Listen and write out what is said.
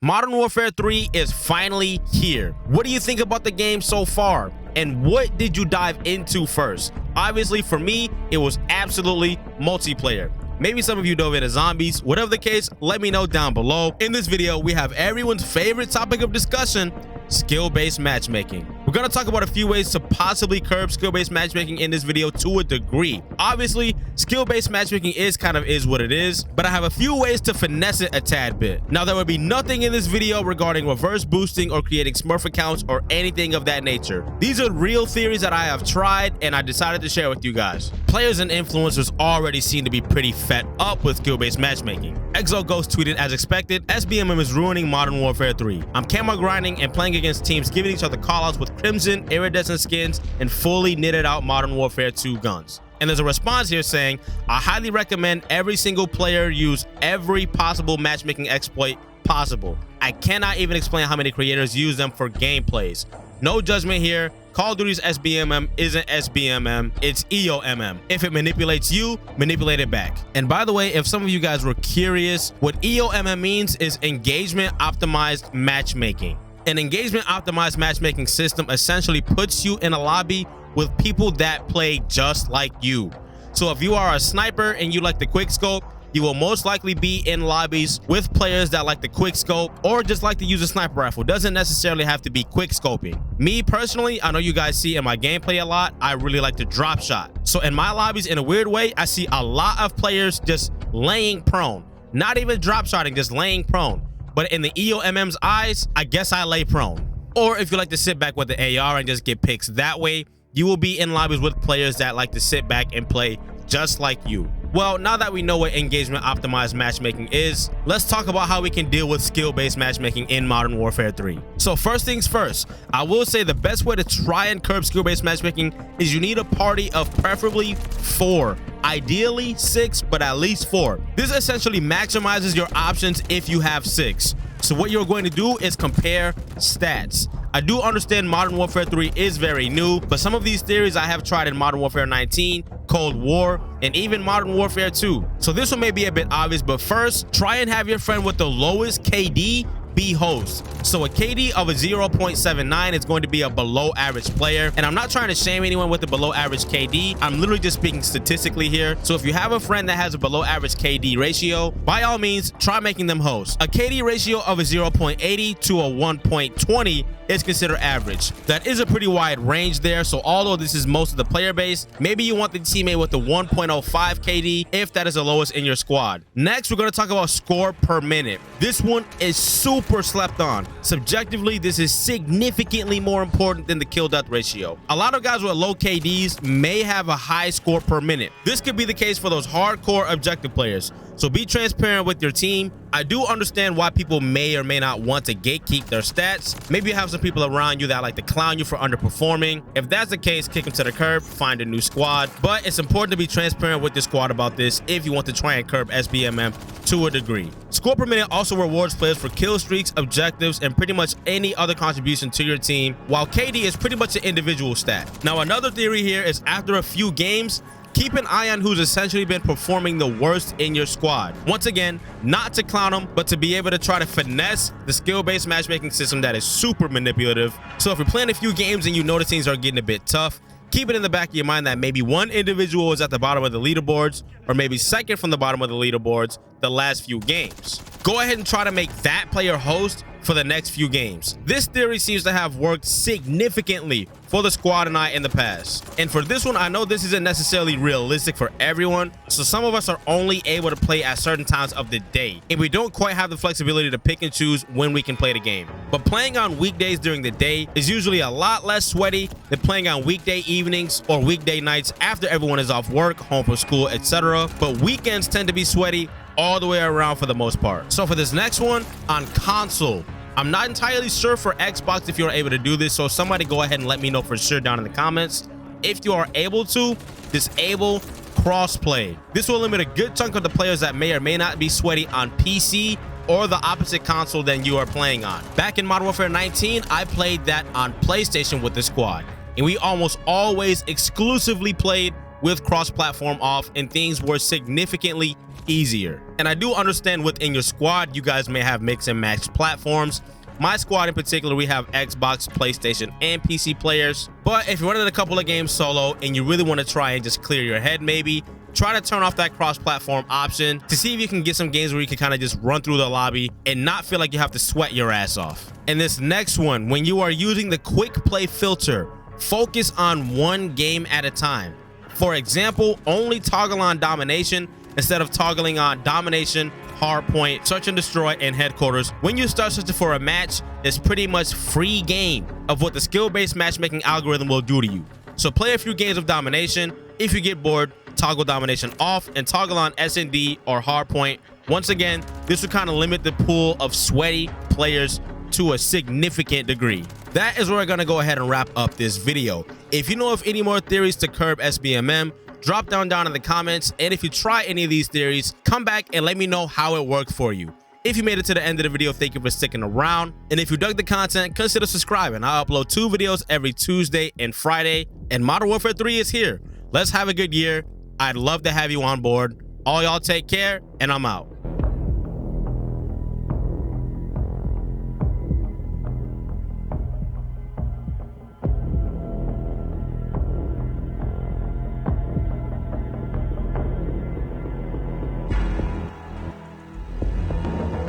Modern Warfare 3 is finally here. What do you think about the game so far? And what did you dive into first? Obviously, for me, it was absolutely multiplayer. Maybe some of you dove into zombies. Whatever the case, let me know down below. In this video, we have everyone's favorite topic of discussion, skill-based matchmaking. We're going to talk about a few ways to possibly curb skill-based matchmaking in this video to a degree. Obviously, skill-based matchmaking is what it is, but I have a few ways to finesse it a tad bit. Now, there will be nothing in this video regarding reverse boosting or creating Smurf accounts or anything of that nature. These are real theories that I have tried and I decided to share with you guys. Players and influencers already seem to be pretty fed up with skill-based matchmaking. ExoGhost tweeted, as expected, SBMM is ruining Modern Warfare 3. I'm camo grinding and playing against teams giving each other callouts with crimson, iridescent skins, and fully knitted out Modern Warfare 2 guns. And there's a response here saying, I highly recommend every single player use every possible matchmaking exploit possible. I cannot even explain how many creators use them for gameplays. No judgment here. Call of Duty's SBMM isn't SBMM, it's EOMM. If it manipulates you, manipulate it back. And by the way, if some of you guys were curious, what EOMM means is engagement optimized matchmaking. An engagement optimized matchmaking system essentially puts you in a lobby with people that play just like you. So if you are a sniper and you like the quick scope, you will most likely be in lobbies with players that like the quick scope or just like to use a sniper rifle. Doesn't necessarily have to be quick scoping. Me personally, I know you guys see in my gameplay a lot, I really like to drop shot. So in my lobbies, in a weird way, I see a lot of players just laying prone, not even drop shotting, just laying prone. But in the EOMM's eyes, I guess I lay prone. Or if you like to sit back with the AR and just get picks that way, you will be in lobbies with players that like to sit back and play just like you. Well, now that we know what engagement optimized matchmaking is, let's talk about how we can deal with skill-based matchmaking in Modern Warfare 3. So first things first, I will say the best way to try and curb skill-based matchmaking is you need a party of preferably 4. Ideally 6, but at least 4. This essentially maximizes your options if you have 6. So what you're going to do is compare stats. I do understand Modern Warfare 3 is very new, but some of these theories I have tried in Modern Warfare 19, Cold War, and even Modern Warfare 2. So this one may be a bit obvious, but first, try and have your friend with the lowest KD be host. So a KD of a 0.79 is going to be a below average player. And I'm not trying to shame anyone with a below average KD. I'm literally just speaking statistically here. So if you have a friend that has a below average KD ratio, by all means, try making them host. A KD ratio of a 0.80 to a 1.20 is considered average. That is a pretty wide range there. So although this is most of the player base, maybe you want the teammate with the 1.05 KD if that is the lowest in your squad. Next, we're going to talk about score per minute. This one is super slept on. Subjectively, this is significantly more important than the kill death ratio. A lot of guys with low KDs may have a high score per minute. This could be the case for those hardcore objective players. So be transparent with your team. I do understand why people may or may not want to gatekeep their stats. Maybe you have some people around you that like to clown you for underperforming. If that's the case, kick them to the curb, find a new squad. But it's important to be transparent with your squad about this if you want to try and curb SBMM to a degree. Score per minute also rewards players for kill streaks, objectives, and pretty much any other contribution to your team, while KD is pretty much an individual stat. Now, another theory here is after a few games, keep an eye on who's essentially been performing the worst in your squad. Once again, not to clown them, but to be able to try to finesse the skill-based matchmaking system that is super manipulative. So if you're playing a few games and you notice things are getting a bit tough, keep it in the back of your mind that maybe one individual is at the bottom of the leaderboards, or maybe second from the bottom of the leaderboards the last few games. Go ahead and try to make that player host for the next few games. This theory seems to have worked significantly for the squad and I in the past. And for this one, I know this isn't necessarily realistic for everyone, so some of us are only able to play at certain times of the day, and we don't quite have the flexibility to pick and choose when we can play the game. But playing on weekdays during the day is usually a lot less sweaty than playing on weekday evenings or weekday nights after everyone is off work, home from school, etc. But weekends tend to be sweaty all the way around for the most part. So for this next one, on console, I'm not entirely sure for Xbox if you're able to do this, so somebody go ahead and let me know for sure down in the comments. If you are able to, disable crossplay. This will limit a good chunk of the players that may or may not be sweaty on PC or the opposite console than you are playing on. Back in Modern Warfare 19, I played that on PlayStation with the squad, and we almost always exclusively played with cross-platform off, and things were significantly easier. And I do understand within your squad, you guys may have mix and match platforms. My squad in particular, we have Xbox, PlayStation, and PC players. But if you're running a couple of games solo and you really want to try and just clear your head, maybe try to turn off that cross-platform option to see if you can get some games where you can kind of just run through the lobby and not feel like you have to sweat your ass off. And this next one, when you are using the quick play filter, focus on one game at a time. For example, only toggle on domination instead of toggling on domination, hardpoint, search and destroy, and headquarters. When you start searching for a match, it's pretty much free game of what the skill-based matchmaking algorithm will do to you. So play a few games of domination. If you get bored, toggle domination off and toggle on S&D or hardpoint. Once again, this will kind of limit the pool of sweaty players to a significant degree. That is where we're gonna go ahead and wrap up this video. If you know of any more theories to curb SBMM, drop down in the comments, and if you try any of these theories, come back and let me know how it worked for you. If you made it to the end of the video, thank you for sticking around. And if you dug the content, consider subscribing. I upload 2 videos every Tuesday and Friday, and Modern Warfare 3 is here. Let's have a good year. I'd love to have you on board. All y'all take care, and I'm out.